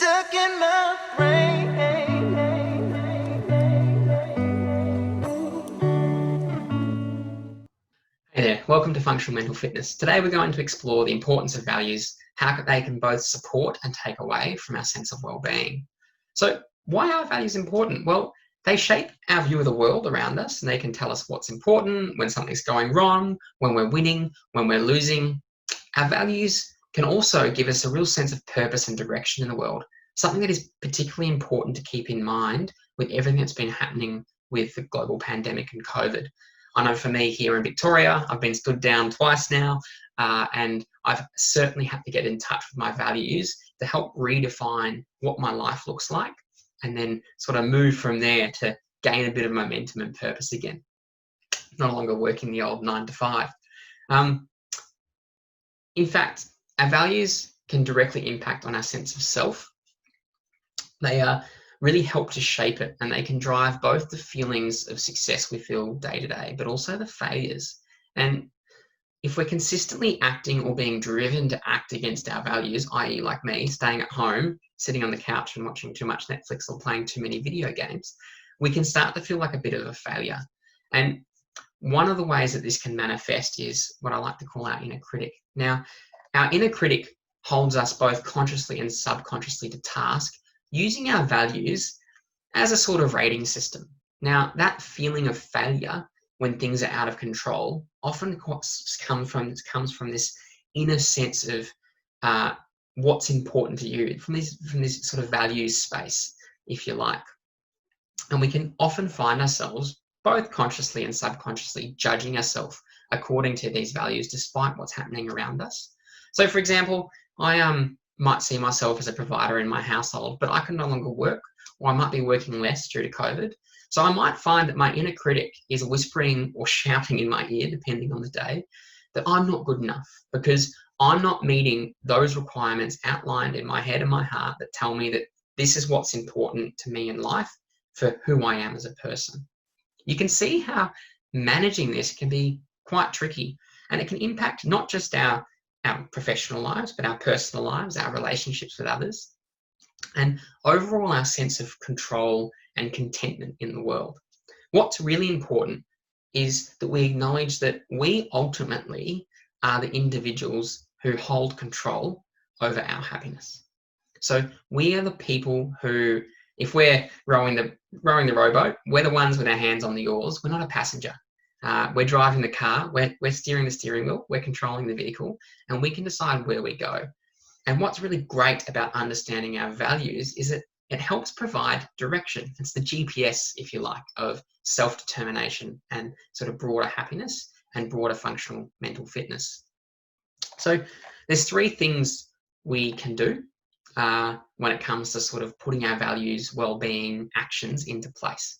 Stuck in my brain. Hey there, welcome to Functional Mental Fitness. Today we're going to explore the importance of values, how they can both support and take away from our sense of well-being. So why are values important? Well, they shape our view of the world around us, and they can tell us what's important, when something's going wrong, when we're winning, when we're losing. Our values can also give us a real sense of purpose and direction in the world, something that is particularly important to keep in mind with everything that's been happening with the global pandemic and COVID. I know for me here in Victoria, I've been stood down twice now, and I've certainly had to get in touch with my values to help redefine what my life looks like, and then sort of move from there to gain a bit of momentum and purpose again. No longer working the old 9 to 5. In fact, our values can directly impact on our sense of self. They really help to shape it, and they can drive both the feelings of success we feel day to day, but also the failures. And if we're consistently acting or being driven to act against our values, i.e. like me, staying at home, sitting on the couch and watching too much Netflix or playing too many video games, we can start to feel like a bit of a failure. And one of the ways that this can manifest is what I like to call our inner critic. Now, our inner critic holds us both consciously and subconsciously to task, using our values as a sort of rating system. Now, that feeling of failure when things are out of control often comes from this inner sense of what's important to you, from this sort of values space, if you like. And we can often find ourselves both consciously and subconsciously judging ourselves according to these values, despite what's happening around us. So, for example, I might see myself as a provider in my household, but I can no longer work, or I might be working less due to COVID. So I might find that my inner critic is whispering or shouting in my ear, depending on the day, that I'm not good enough because I'm not meeting those requirements outlined in my head and my heart that tell me that this is what's important to me in life for who I am as a person. You can see how managing this can be quite tricky, and it can impact not just our professional lives, but our personal lives, our relationships with others, and overall our sense of control and contentment in the world. What's really important is that we acknowledge that we ultimately are the individuals who hold control over our happiness. So we are the people who, if we're rowing the rowboat, we're the ones with our hands on the oars. We're not a passenger. We're driving the car. We're steering the steering wheel. We're controlling the vehicle, and we can decide where we go. And what's really great about understanding our values is that it helps provide direction. It's the GPS, if you like, of self-determination and sort of broader happiness and broader functional mental fitness. So there's 3 things we can do when it comes to sort of putting our values, well-being actions into place.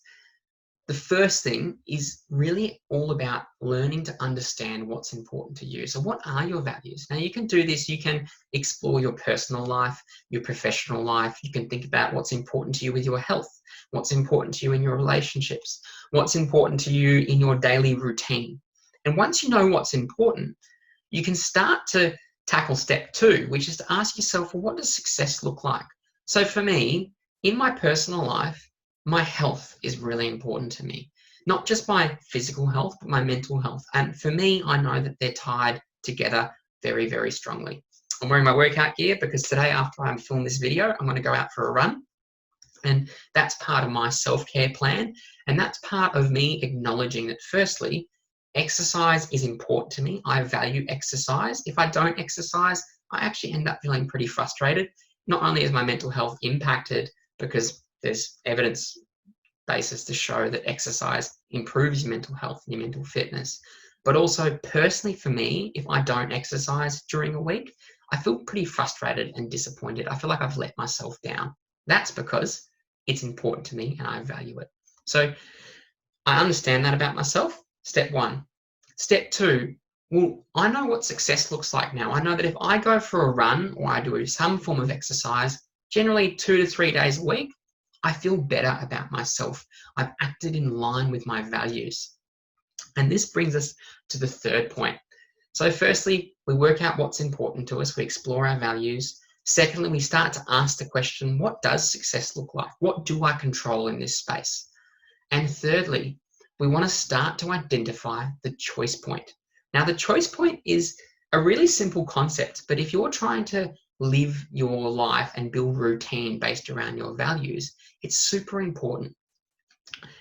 The first thing is really all about learning to understand what's important to you. So what are your values? Now, you can do this. You can explore your personal life, your professional life. You can think about what's important to you with your health, what's important to you in your relationships, what's important to you in your daily routine. And once you know what's important, you can start to tackle step 2, which is to ask yourself, well, what does success look like? So for me, in my personal life, my health is really important to me. Not just my physical health, but my mental health. And for me, I know that they're tied together very, very strongly. I'm wearing my workout gear because today, after I film this video, I'm going to go out for a run. And that's part of my self-care plan. And that's part of me acknowledging that, firstly, exercise is important to me. I value exercise. If I don't exercise, I actually end up feeling pretty frustrated. Not only is my mental health impacted because there's evidence basis to show that exercise improves your mental health and your mental fitness, but also personally for me, if I don't exercise during a week, I feel pretty frustrated and disappointed. I feel like I've let myself down. That's because it's important to me and I value it. So I understand that about myself. Step 1. Step 2, well, I know what success looks like now. I know that if I go for a run or I do some form of exercise, generally 2 to 3 days a week, I feel better about myself. I've acted in line with my values. And this brings us to the third point. So firstly, we work out what's important to us. We explore our values. Secondly, we start to ask the question, what does success look like? What do I control in this space? And thirdly, we want to start to identify the choice point. Now, the choice point is a really simple concept, but if you're trying to live your life and build routine based around your values, it's super important.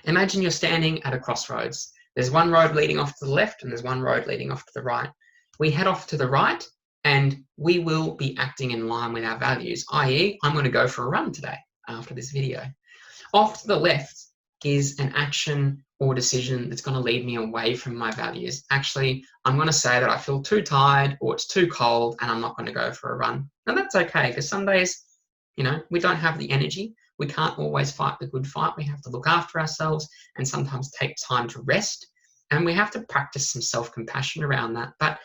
Imagine you're standing at a crossroads. There's one road leading off to the left and there's one road leading off to the right. We head off to the right and we will be acting in line with our values, i.e., I'm going to go for a run today after this video. Off to the left is an action or decision that's going to lead me away from my values. Actually, I'm going to say that I feel too tired or it's too cold and I'm not going to go for a run. And that's okay, because some days, we don't have the energy. We can't always fight the good fight. We have to look after ourselves and sometimes take time to rest. And we have to practice some self-compassion around that. But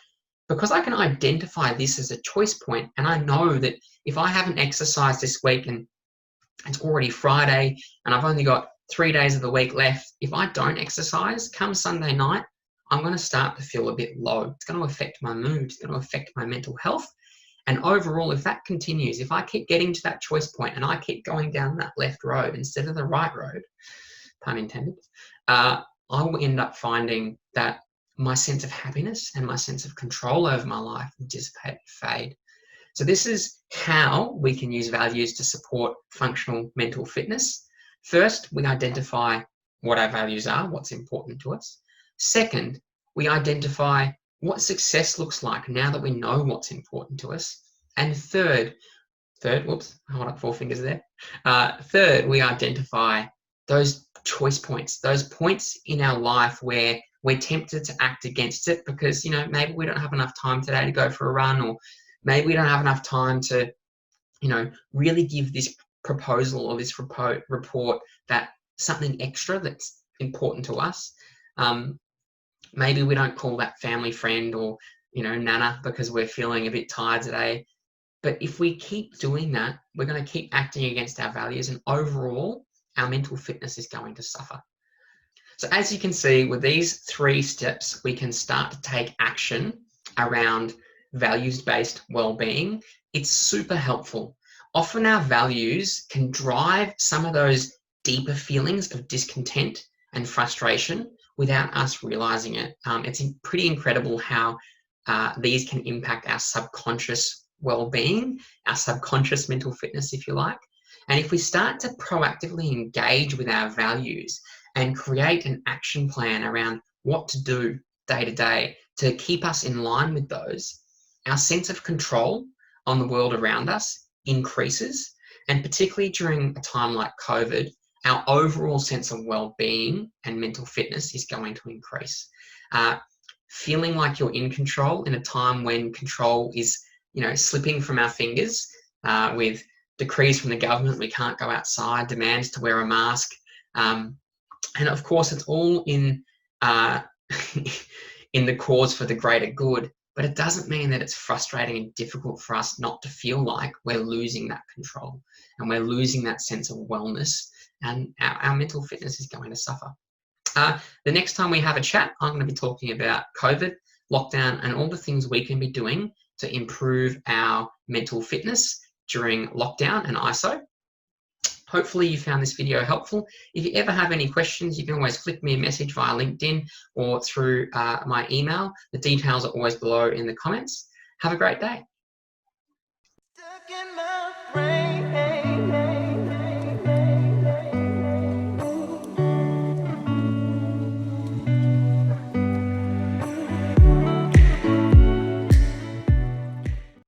because I can identify this as a choice point, and I know that if I haven't exercised this week and it's already Friday and I've only got 3 days of the week left, if I don't exercise, come Sunday night, I'm going to start to feel a bit low. It's going to affect my mood. It's going to affect my mental health. And overall, if that continues, if I keep getting to that choice point and I keep going down that left road instead of the right road, pun intended, I will end up finding that my sense of happiness and my sense of control over my life will dissipate, fade. So this is how we can use values to support functional mental fitness. First, we identify what our values are, what's important to us. Second, we identify what success looks like now that we know what's important to us. And third, whoops, hold up 4 fingers there. Third, we identify those choice points, those points in our life where we're tempted to act against it because, maybe we don't have enough time today to go for a run, or maybe we don't have enough time to, really give this proposal or this report that something extra that's important to us. Maybe we don't call that family friend or, nana because we're feeling a bit tired today. But if we keep doing that, we're going to keep acting against our values, and overall, our mental fitness is going to suffer. So as you can see, with these 3 steps, we can start to take action around values-based well-being. It's super helpful. Often our values can drive some of those deeper feelings of discontent and frustration without us realizing it. It's pretty incredible how these can impact our subconscious well-being, our subconscious mental fitness, if you like. And if we start to proactively engage with our values and create an action plan around what to do day to day to keep us in line with those, our sense of control on the world around us increases. And particularly during a time like COVID, our overall sense of well-being and mental fitness is going to increase. Feeling like you're in control in a time when control is, slipping from our fingers with decrees from the government, we can't go outside, demands to wear a mask. And of course, it's all in the cause for the greater good, but it doesn't mean that it's frustrating and difficult for us not to feel like we're losing that control and we're losing that sense of wellness, and our mental fitness is going to suffer. The next time we have a chat, I'm going to be talking about COVID, lockdown, and all the things we can be doing to improve our mental fitness during lockdown and ISO. Hopefully you found this video helpful. If you ever have any questions, you can always flick me a message via LinkedIn or through my email. The details are always below in the comments. Have a great day. Stuck in my brain.